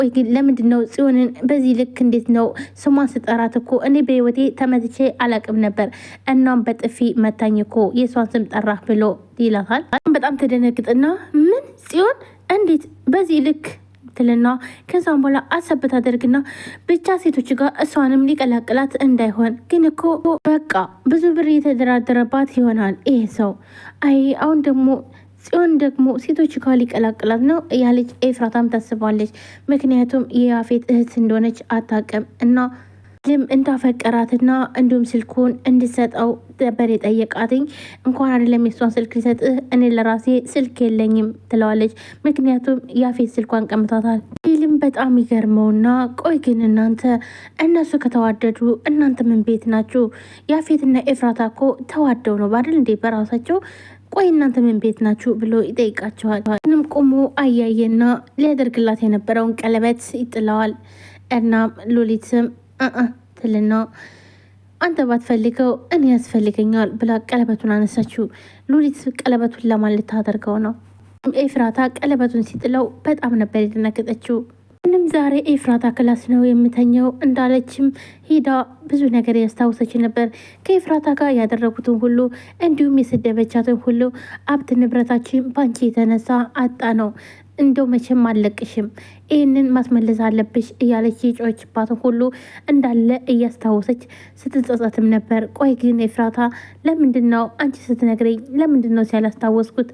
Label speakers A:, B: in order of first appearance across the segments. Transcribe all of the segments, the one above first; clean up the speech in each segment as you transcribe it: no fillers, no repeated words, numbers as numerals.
A: ቆይ ግን ለምንድን ነው ጽዮንን በዚህ ልክ እንዴት ነው ስሟን ስጠራት እኮ እኔ በህይወቴ ተመትቼ አላቅም ነበር። እናም በጥፊ መታኝ እኮ የሷን ስም ጠራህ ብሎ ይላታል። በጣም ተደነግጥና ምን ጽዮን እንዴት በዚህ ልክ ትልና ከዛም በኋላ አሰብት አደርግና ብቻ ሴቶች ጋር እሷንም ሊቀላቅላት እንዳይሆን ግን እኮ በቃ ብዙ ብር የተደራደረባት ይሆናል ይሄ ሰው። አይ አሁን ደግሞ ጽዮን ደግሞ ሴቶች ጋር ሊቀላቅላት ነው እያለች ኤፍራታም ታስባለች። ምክንያቱም የያፌት እህት እንደሆነች አታውቅም እና ልም እንዳፈቀራትና እንዲሁም ስልኩን እንድሰጠው ነበር የጠየቃትኝ። እንኳን አይደለም የሷን ስልክ ሊሰጥህ እኔ ለራሴ ስልክ የለኝም ትለዋለች። ምክንያቱም ያፌት ስልኳን ቀምቷታል። ይልም በጣም ይገርመውና ቆይ ግን እናንተ እነሱ ከተዋደዱ እናንተ ምን ቤት ናችሁ? ያፌትና ኤፍራታ እኮ ተዋደው ነው ባደል እንዴ በራሳቸው? ቆይ እናንተ ምን ቤት ናችሁ ብሎ ይጠይቃቸዋል። ምንም ቆሞ አያየና ሊያደርግላት የነበረውን ቀለበት ይጥለዋል። እናም ሉሊትም ትልና አንተ ባትፈልገው እኔ ያስፈልገኛል ብላ ቀለበቱን አነሳችው። ሉሊት ቀለበቱን ለማን ልታደርገው ነው? ኤፍራታ ቀለበቱን ሲጥለው በጣም ነበር የደነገጠችው። ምንም ዛሬ ኤፍራታ ክላስ ነው የምተኘው እንዳለችም ሂዳ ብዙ ነገር ያስታውሰች ነበር። ከኤፍራታ ጋር ያደረጉትን ሁሉ እንዲሁም የሰደበቻትን ሁሉ ሀብት ንብረታችን ባንቺ የተነሳ አጣ ነው እንደው መቼም አለቅሽም ይህንን ማስመለስ አለብሽ እያለች የጮችባትን ሁሉ እንዳለ እያስታወሰች ስትጸጸትም ነበር። ቆይ ግን ኤፍራታ ለምንድን ነው አንቺ ስትነግረኝ ለምንድን ነው ሲያላስታወስኩት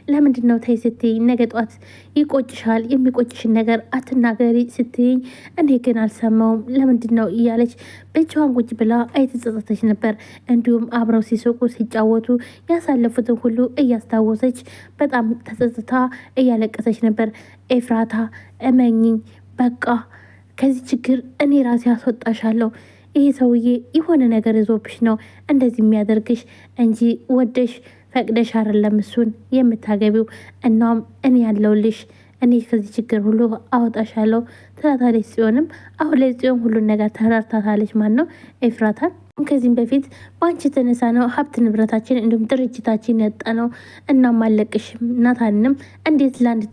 A: ለምንድን ነው ተይ ስትይኝ ነገ ጧት ይቆጭሻል የሚቆጭሽን ነገር አትናገሪ ስትይኝ እኔ ግን አልሰማውም ለምንድን ነው እያለች ብቻዋን ቁጭ ብላ አይተጸጸተች ነበር። እንዲሁም አብረው ሲስቁ ሲጫወቱ ያሳለፉትን ሁሉ እያስታወሰች በጣም ተጸጽታ እያለቀሰች ነበር። ኤፍራታ እመኝኝ በቃ ከዚህ ችግር እኔ ራሴ አስወጣሻለሁ። ይሄ ሰውዬ የሆነ ነገር ይዞብሽ ነው እንደዚህ የሚያደርግሽ እንጂ ወደሽ ፈቅደሽ አይደለም እሱን የምታገቢው። እናም እኔ ያለውልሽ እኔ ከዚህ ችግር ሁሉ አወጣሻለሁ ትላታለች። ጽዮንም አሁን ላይ ጽዮን ሁሉን ነገር ተራርታታለች። ማን ነው ኤፍራታን። ከዚህም በፊት በአንቺ የተነሳ ነው ሀብት ንብረታችን እንዲሁም ድርጅታችን ያጣ ነው። እናም አለቅሽም ናታንንም እንዴት ለአንድ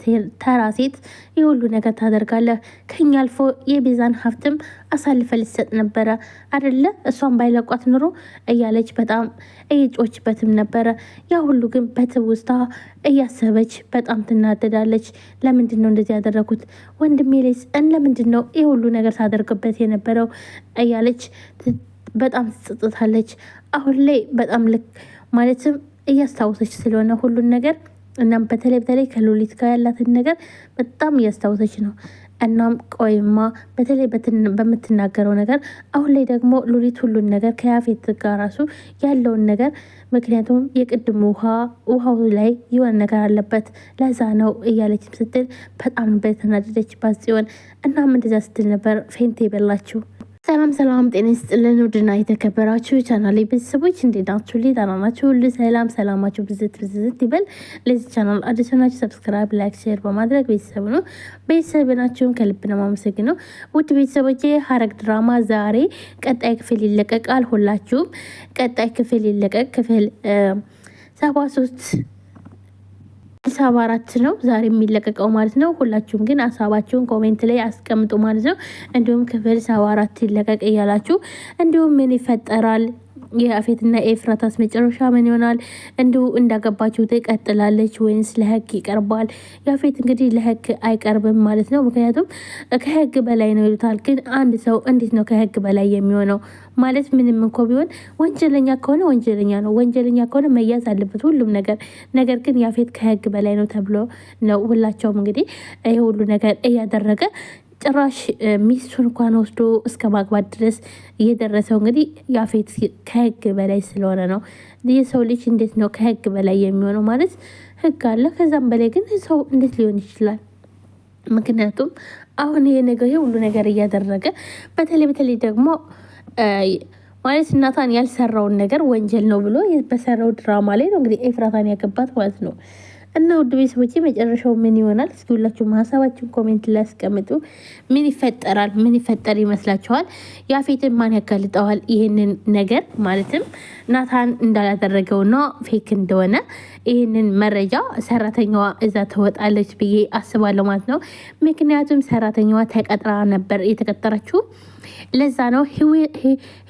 A: ተራ ሴት የሁሉ ነገር ታደርጋለህ? ከኛ አልፎ የቤዛን ሀብትም አሳልፈ ልሰጥ ነበረ አደለ? እሷን ባይለቋት ኑሮ እያለች በጣም እየጮችበትም ነበረ። ያ ሁሉ ግን በትውስታ እያሰበች በጣም ትናደዳለች። ለምንድን ነው እንደዚህ ያደረጉት? ወንድሜ ላይስ ለምንድን ነው ይህ ሁሉ ነገር ታደርግበት የነበረው እያለች በጣም ትጸጸታለች። አሁን ላይ በጣም ልክ ማለትም እያስታወሰች ስለሆነ ሁሉን ነገር እናም በተለይ ከሉሊት ጋር ያላትን ነገር በጣም እያስታወሰች ነው። እናም ቆይማ በተለይ በምትናገረው ነገር አሁን ላይ ደግሞ ሉሊት ሁሉን ነገር ከያፌት ጋር ራሱ ያለውን ነገር ምክንያቱም የቅድሙ ውሃው ላይ የሆነ ነገር አለበት ለዛ ነው እያለችም ስትል በጣም በተናደደች ባጽዮን። እናም እንደዛ ስትል ነበር ፌንቴ የበላችው። ሰላም ጤና ይስጥልን ውድና የተከበራችሁ ቻናል ቤተሰቦች እንዴት ናችሁ? ደህና ናችሁ? ሁሉ ሰላማችሁ ብዝት ይበል። ለዚህ ቻናል አዲስ ናችሁ ሰብስክራይብ፣ ላይክ፣ ሼር በማድረግ ቤተሰብ ነው ቤተሰብ ናችሁን ከልብ ነው የማመሰግነው። ውድ ቤተሰቦቼ ሐረግ ድራማ ዛሬ ቀጣይ ክፍል ይለቀቃል። ሁላችሁም ቀጣይ ክፍል ይለቀቅ ክፍል 73 74 ነው ዛሬ የሚለቀቀው ማለት ነው። ሁላችሁም ግን ሀሳባችሁን ኮሜንት ላይ አስቀምጡ ማለት ነው። እንዲሁም ክፍል 74 ይለቀቅ እያላችሁ እንዲሁም ምን ይፈጠራል የያፌትና ኤፍራታስ መጨረሻ ምን ይሆናል? እንዲሁ እንዳገባችሁ ትቀጥላለች ወይንስ ለህግ ይቀርባል? ያፌት እንግዲህ ለህግ አይቀርብም ማለት ነው። ምክንያቱም ከህግ በላይ ነው ይሉታል። ግን አንድ ሰው እንዴት ነው ከህግ በላይ የሚሆነው? ማለት ምንም እንኳ ቢሆን ወንጀለኛ ከሆነ ወንጀለኛ ነው። ወንጀለኛ ከሆነ መያዝ አለበት ሁሉም ነገር። ነገር ግን ያፌት ከህግ በላይ ነው ተብሎ ነው ሁላቸውም እንግዲህ ይሄ ሁሉ ነገር እያደረገ ጭራሽ ሚስቱን እንኳን ወስዶ እስከ ማግባት ድረስ እየደረሰው እንግዲህ ያፌት ከህግ በላይ ስለሆነ ነው። የሰው ልጅ እንዴት ነው ከህግ በላይ የሚሆነው? ማለት ህግ አለ፣ ከዛም በላይ ግን ሰው እንዴት ሊሆን ይችላል? ምክንያቱም አሁን ይሄ ነገር ሁሉ ነገር እያደረገ በተለይ ደግሞ ማለት ናታን ያልሰራውን ነገር ወንጀል ነው ብሎ በሰራው ድራማ ላይ ነው እንግዲህ ኤፍራታን ያገባት ማለት ነው። እና ውድ ቤተሰቦቼ መጨረሻው ምን ይሆናል? እስኪ ሁላችሁም ሀሳባችሁን ኮሜንት ላይ አስቀምጡ። ምን ይፈጠራል? ምን ይፈጠር ይመስላችኋል? ያፌትን ማን ያጋልጠዋል? ይህንን ነገር ማለትም ናታን እንዳላደረገውና ፌክ እንደሆነ ይህንን መረጃ ሰራተኛዋ እዛ ትወጣለች ብዬ አስባለሁ ማለት ነው። ምክንያቱም ሰራተኛዋ ተቀጥራ ነበር የተቀጠረችው። ለዛ ነው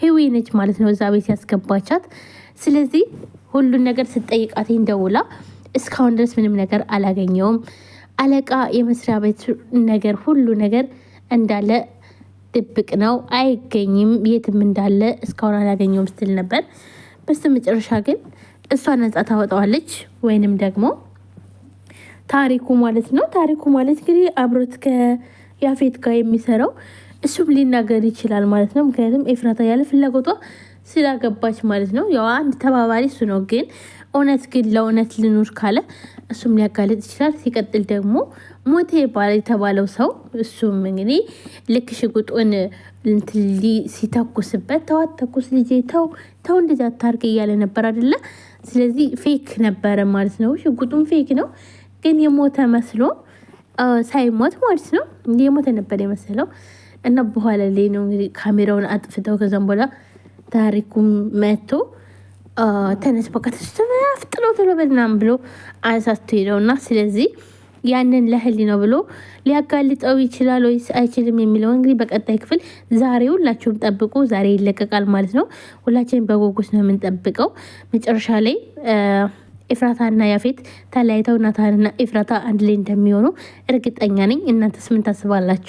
A: ህዊ ነች ማለት ነው እዛ ቤት ያስገባቻት። ስለዚህ ሁሉን ነገር ስትጠይቃት ደውላ እስካሁን ድረስ ምንም ነገር አላገኘውም፣ አለቃ የመስሪያ ቤት ነገር ሁሉ ነገር እንዳለ ድብቅ ነው፣ አይገኝም፣ የትም እንዳለ እስካሁን አላገኘውም ስትል ነበር። በስተ መጨረሻ ግን እሷ ነጻ ታወጣዋለች። ወይንም ደግሞ ታሪኩ ማለት ነው። ታሪኩ ማለት እንግዲህ አብሮት ከያፌት ጋር የሚሰራው እሱም ሊናገር ይችላል ማለት ነው። ምክንያቱም ኤፍራታ ያለ ፍላጎቷ ስላገባች ማለት ነው። ያው አንድ ተባባሪ እሱ ነው። ግን እውነት ግን ለእውነት ልኑር ካለ እሱም ሊያጋልጥ ይችላል። ሲቀጥል ደግሞ ሞቴ የተባለው ሰው እሱም እንግዲህ ልክ ሽጉጡን ሲተኩስበት ተዋት ተኩስ ልጄ ተው ተው እንደዚህ አታርግ እያለ ነበር አይደለ? ስለዚህ ፌክ ነበረ ማለት ነው። ሽጉጡም ፌክ ነው፣ ግን የሞተ መስሎ ሳይሞት ማለት ነው የሞተ ነበር የመሰለው። እና በኋላ ላይ ነው እንግዲህ ካሜራውን አጥፍተው ከዛም በኋላ ታሪኩም መጥቶ ተነስ በቃ ተፍጥሎ ተለበልናም ብሎ አነሳስቶ ሄደው እና ስለዚህ ያንን ለህሊ ነው ብሎ ሊያጋልጠው ይችላል ወይስ አይችልም የሚለው እንግዲህ በቀጣይ ክፍል ዛሬ ሁላችሁም ጠብቁ። ዛሬ ይለቀቃል ማለት ነው። ሁላችንም በጉጉት ነው የምንጠብቀው። መጨረሻ ላይ ኤፍራታና ያፌት ተለያይተው ናታንና ኤፍራታ አንድ ላይ እንደሚሆኑ እርግጠኛ ነኝ። እናንተስ ምን ታስባላችሁ?